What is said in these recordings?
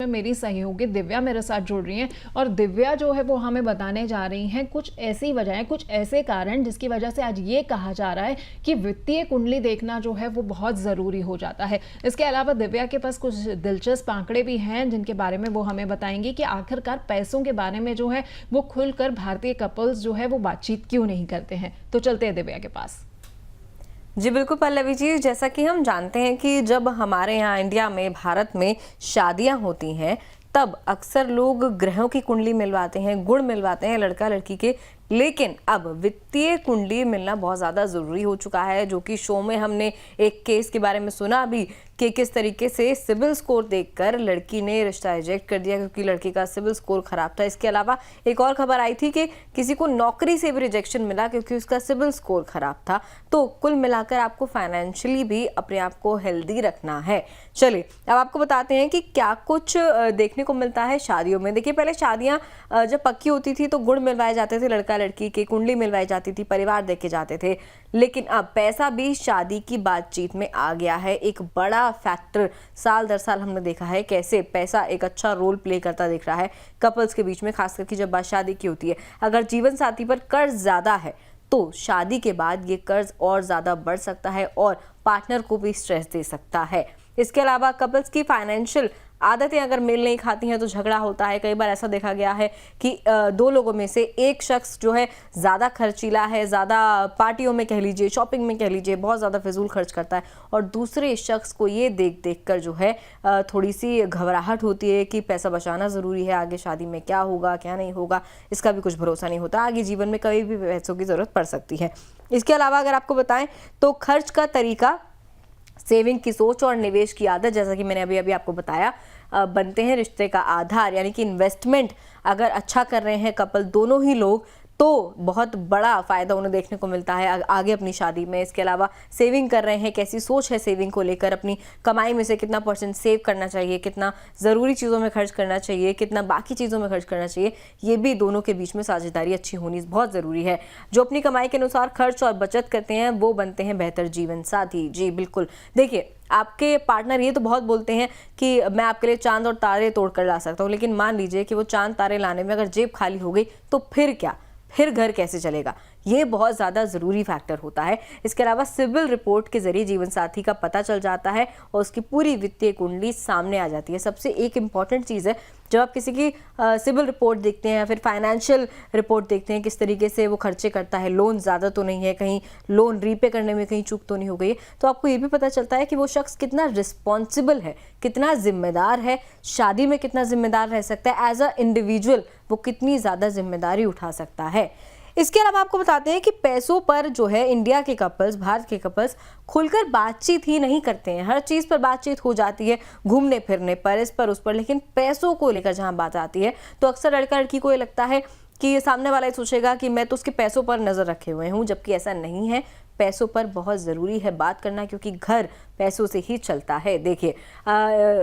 मेरी सहयोगी दिव्या मेरे साथ जुड़ रही हैं और दिव्या जो है वो हमें बताने जा रही हैं कुछ ऐसी वजहें, कुछ ऐसे कारण जिसकी वजह से आज ये कहा जा रहा है कि वित्तीय कुंडली देखना जो है वो बहुत ज़रूरी हो जाता है। इसके अलावा दिव्या के पास कुछ दिलचस्प आंकड़े भी हैं जिनके बारे में वो हमें बताएंगी कि आखिरकार पैसों के बारे में जो है वो खुलकर भारतीय कपल्स जो है वो बातचीत क्यों नहीं करते हैं। तो चलते हैं दिव्या के पास। जी बिल्कुल पल्लवी जी, जैसा कि हम जानते हैं कि जब हमारे यहाँ इंडिया में, भारत में शादियां होती हैं तब अक्सर लोग ग्रहों की कुंडली मिलवाते हैं, गुण मिलवाते हैं लड़का लड़की के। लेकिन अब वित्तीय कुंडली मिलना बहुत ज़्यादा ज़रूरी हो चुका है, जो कि शो में हमने एक केस के बारे में सुना अभी कि किस तरीके से सिबिल स्कोर देखकर लड़की ने रिश्ता रिजेक्ट कर दिया क्योंकि लड़की का सिबिल स्कोर खराब था। इसके अलावा एक और खबर आई थी कि किसी को नौकरी से भी रिजेक्शन मिला क्योंकि उसका सिबिल स्कोर खराब था। तो कुल मिलाकर आपको फाइनेंशियली भी अपने आप को हेल्दी रखना है। चलिए अब आपको बताते हैं कि क्या कुछ देखने को मिलता है शादियों में। देखिए, पहले शादियां जब पक्की होती थी तो गुण मिलवाए जाते थे, लड़का लड़की की कुंडली मिलवाई जाती थी, परिवार देखे जाते थे। लेकिन अब पैसा भी शादी की बातचीत में आ गया है, एक बड़ा फैक्टर। साल दर साल हमने देखा है कैसे पैसा एक अच्छा रोल प्ले करता दिख रहा है कपल्स के बीच में, खास करके जब बात शादी की होती है। अगर जीवन साथी पर कर्ज ज्यादा है तो शादी के बाद ये कर्ज और ज्यादा बढ़ सकता है और पार्टनर को भी स्ट्रेस दे सकता है। इसके अलावा कपल्स की फाइनेंशियल आदतें अगर मेल नहीं खाती हैं तो झगड़ा होता है। कई बार ऐसा देखा गया है कि दो लोगों में से एक शख्स जो है ज़्यादा खर्चीला है, ज़्यादा पार्टियों में कह लीजिए, शॉपिंग में कह लीजिए, बहुत ज़्यादा फिजूल खर्च करता है और दूसरे शख्स को ये देख देख कर जो है थोड़ी सी घबराहट होती है कि पैसा बचाना ज़रूरी है, आगे शादी में क्या होगा क्या नहीं होगा इसका भी कुछ भरोसा नहीं होता, आगे जीवन में कभी भी पैसों की ज़रूरत पड़ सकती है। इसके अलावा अगर आपको बताएं तो खर्च का तरीका, सेविंग की सोच और निवेश की आदत, जैसा कि मैंने अभी अभी आपको बताया, बनते हैं रिश्ते का आधार। यानी कि इन्वेस्टमेंट अगर अच्छा कर रहे हैं कपल दोनों ही लोग तो बहुत बड़ा फायदा उन्हें देखने को मिलता है आगे अपनी शादी में। इसके अलावा सेविंग कर रहे हैं, कैसी सोच है सेविंग को लेकर, अपनी कमाई में से कितना % सेव करना चाहिए, कितना ज़रूरी चीज़ों में खर्च करना चाहिए, कितना बाकी चीज़ों में खर्च करना चाहिए, ये भी दोनों के बीच में साझेदारी अच्छी होनी बहुत ज़रूरी है। जो अपनी कमाई के अनुसार खर्च और बचत करते हैं वो बनते हैं बेहतर जीवन साथी। जी बिल्कुल। देखिए, आपके पार्टनर ये तो बहुत बोलते हैं कि मैं आपके लिए चांद और तारे तोड़ कर ला सकता हूँ, लेकिन मान लीजिए कि वो चांद तारे लाने में अगर जेब खाली हो गई तो फिर क्या, फिर घर कैसे चलेगा? ये बहुत ज़्यादा ज़रूरी फैक्टर होता है। इसके अलावा सिबिल रिपोर्ट के जरिए जीवन साथी का पता चल जाता है और उसकी पूरी वित्तीय कुंडली सामने आ जाती है। सबसे एक इम्पॉर्टेंट चीज़ है, जब आप किसी की सिबिल रिपोर्ट देखते हैं या फिर फाइनेंशियल रिपोर्ट देखते हैं, किस तरीके से वो खर्चे करता है, लोन ज़्यादा तो नहीं है, कहीं लोन रीपे करने में कहीं चूक तो नहीं हो गई है, तो आपको ये भी पता चलता है कि वो शख्स कितना रिस्पॉन्सिबल है, कितना जिम्मेदार है, शादी में कितना जिम्मेदार रह सकता है, एज अ इंडिविजुअल वो कितनी ज़्यादा जिम्मेदारी उठा सकता है। इसके अलावा आपको बताते हैं कि पैसों पर जो है इंडिया के कपल्स, भारत के कपल्स खुलकर बातचीत ही नहीं करते हैं। हर चीज़ पर बातचीत हो जाती है, घूमने फिरने पर, इस पर उस पर, लेकिन पैसों को लेकर जहां बात आती है तो अक्सर लड़का लड़की को ये लगता है कि सामने वाला ये सोचेगा कि मैं तो उसके पैसों पर नज़र रखे हुए हूँ, जबकि ऐसा नहीं है। पैसों पर बहुत ज़रूरी है बात करना क्योंकि घर पैसों से ही चलता है। देखिए,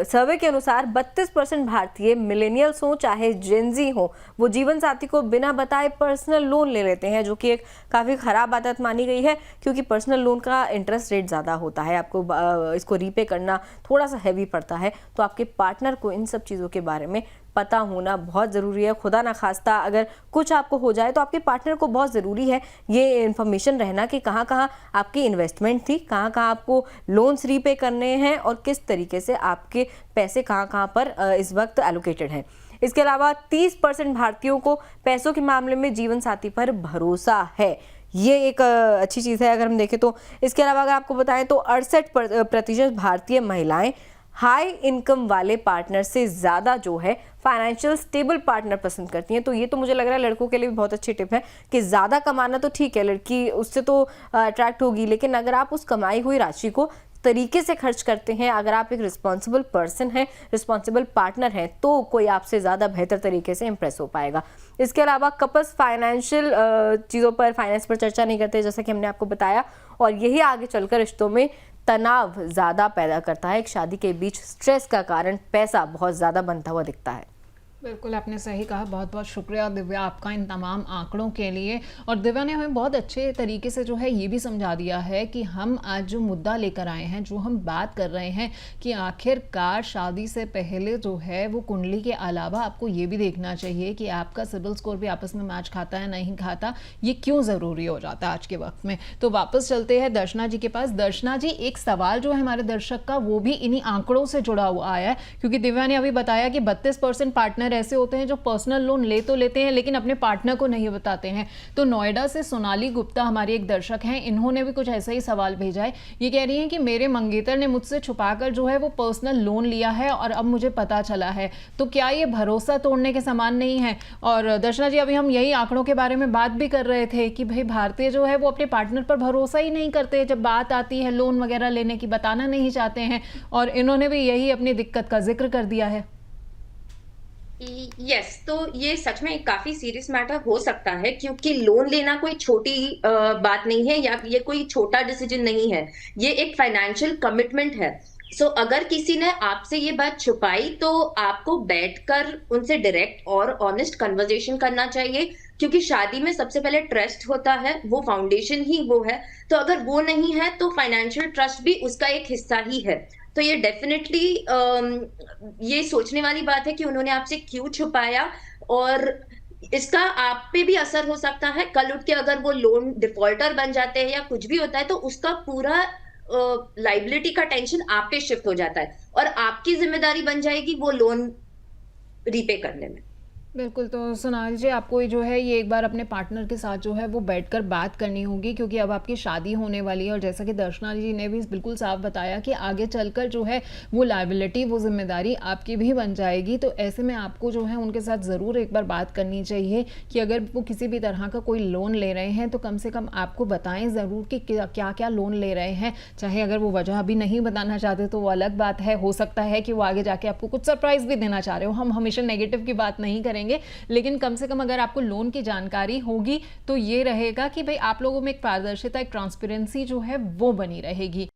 सर्वे के अनुसार 32% भारतीय, मिलेनियल्स हो चाहे जेनजी हो, वो जीवन साथी को बिना बताए पर्सनल लोन ले लेते हैं, जो कि एक काफ़ी ख़राब आदत मानी गई है क्योंकि पर्सनल लोन का इंटरेस्ट रेट ज़्यादा होता है, आपको इसको रीपे करना थोड़ा सा हैवी पड़ता है। तो आपके पार्टनर को इन सब चीज़ों के बारे में पता होना बहुत ज़रूरी है। खुदा ना खास्ता अगर कुछ आपको हो जाए तो आपके पार्टनर को बहुत ज़रूरी है ये इन्फॉर्मेशन रहना कि कहाँ कहाँ आपकी इन्वेस्टमेंट थी, कहाँ कहाँ आपको लोन्स रीपे करने हैं और किस तरीके से आपके पैसे कहाँ कहाँ पर इस वक्त एलोकेटेड हैं। इसके अलावा 30% भारतीयों को पैसों के मामले में जीवन साथी पर भरोसा है। ये एक अच्छी चीज़ है अगर हम देखें तो। इसके अलावा अगर आपको बताएं तो 68% भारतीय महिलाएं हाई इनकम वाले पार्टनर से ज़्यादा जो है फाइनेंशियल स्टेबल पार्टनर पसंद करती हैं। तो ये तो मुझे लग रहा है लड़कों के लिए भी बहुत अच्छी टिप है कि ज़्यादा कमाना तो ठीक है, लड़की उससे तो अट्रैक्ट होगी, लेकिन अगर आप उस कमाई हुई राशि को तरीके से खर्च करते हैं, अगर आप एक रिस्पॉन्सिबल पर्सन हैं, रिस्पॉन्सिबल पार्टनर हैं, तो कोई आपसे ज़्यादा बेहतर तरीके से इंप्रेस हो पाएगा। इसके अलावा कपल्स फाइनेंशियल चीज़ों पर, फाइनेंस पर चर्चा नहीं करते, जैसा कि हमने आपको बताया, और यही आगे चलकर रिश्तों में तनाव ज़्यादा पैदा करता है। एक शादी के बीच स्ट्रेस का कारण पैसा बहुत ज़्यादा बनता हुआ दिखता है। बिल्कुल, आपने सही कहा। बहुत-बहुत शुक्रिया दिव्या आपका इन तमाम आंकड़ों के लिए। और दिव्या ने हमें बहुत अच्छे तरीके से जो है ये भी समझा दिया है कि हम आज जो मुद्दा लेकर आए हैं, जो हम बात कर रहे हैं कि आखिरकार शादी से पहले जो है वो कुंडली के अलावा आपको ये भी देखना चाहिए कि आपका सिबिल स्कोर भी आपस में मैच खाता है नहीं खाता, ये क्यों ज़रूरी हो जाता है आज के वक्त में। तो वापस चलते हैं दर्शना जी के पास। दर्शना जी, एक सवाल जो है हमारे दर्शक का वो भी इन्हीं आंकड़ों से जुड़ा हुआ आया है, क्योंकि दिव्या ने अभी बताया कि 32% पार्टनर ऐसे होते हैं जो पर्सनल लोन ले तो लेते हैं लेकिन अपने पार्टनर को नहीं बताते हैं। तो नोएडा से सोनाली गुप्ता हमारी एक दर्शक हैं, इन्होंने भी कुछ ऐसा ही सवाल भेजा है। ये कह रही हैं कि मेरे मंगेतर ने मुझसे छुपाकर जो है वो पर्सनल लोन लिया है और अब मुझे पता चला है, तो क्या ये भरोसा तोड़ने के समान नहीं है? और दर्शना जी, अभी हम यही आंकड़ों के बारे में बात भी कर रहे थे कि भाई भारतीय जो है वो अपने पार्टनर पर भरोसा ही नहीं करते जब बात आती है लोन वगैरह लेने की, बताना नहीं चाहते हैं, और इन्होंने भी यही अपनी दिक्कत का जिक्र कर दिया है। यस, तो ये सच में काफी सीरियस मैटर हो सकता है, क्योंकि लोन लेना कोई छोटी बात नहीं है, या ये कोई छोटा डिसीजन नहीं है। ये एक फाइनेंशियल कमिटमेंट है। सो अगर किसी ने आपसे ये बात छुपाई, तो आपको बैठकर उनसे डायरेक्ट और ऑनेस्ट कन्वर्सेशन करना चाहिए, क्योंकि शादी में सबसे पहले ट्रस्ट होता है, वो फाउंडेशन ही वो है। तो अगर वो नहीं है तो फाइनेंशियल ट्रस्ट भी उसका एक हिस्सा ही है। तो ये डेफिनेटली ये सोचने वाली बात है कि उन्होंने आपसे क्यों छुपाया, और इसका आप पे भी असर हो सकता है। कल उठ के अगर वो लोन डिफॉल्टर बन जाते हैं या कुछ भी होता है, तो उसका पूरा लाइबिलिटी का टेंशन आप पे शिफ्ट हो जाता है, और आपकी जिम्मेदारी बन जाएगी वो लोन रीपे करने में। बिल्कुल, तो सोनाली जी, आपको जो है ये एक बार अपने पार्टनर के साथ जो है वो बैठकर बात करनी होगी, क्योंकि अब आपकी शादी होने वाली है और जैसा कि दर्शना जी ने भी बिल्कुल साफ बताया कि आगे चलकर जो है वो लायबिलिटी, वो जिम्मेदारी आपकी भी बन जाएगी। तो ऐसे में आपको जो है उनके साथ ज़रूर एक बार बात करनी चाहिए कि अगर वो किसी भी तरह का कोई लोन ले रहे हैं तो कम से कम आपको बताएं ज़रूर कि क्या क्या लोन ले रहे हैं। चाहे अगर वो वजह अभी नहीं बताना चाहते तो वो अलग बात है, हो सकता है कि वो आगे जाके आपको कुछ सरप्राइज़ भी देना चाह रहे हो। हम हमेशा नेगेटिव की बात नहीं करेंगे, लेकिन कम से कम अगर आपको लोन की जानकारी होगी तो ये रहेगा कि भाई आप लोगों में एक पारदर्शिता, एक ट्रांसपेरेंसी जो है वो बनी रहेगी।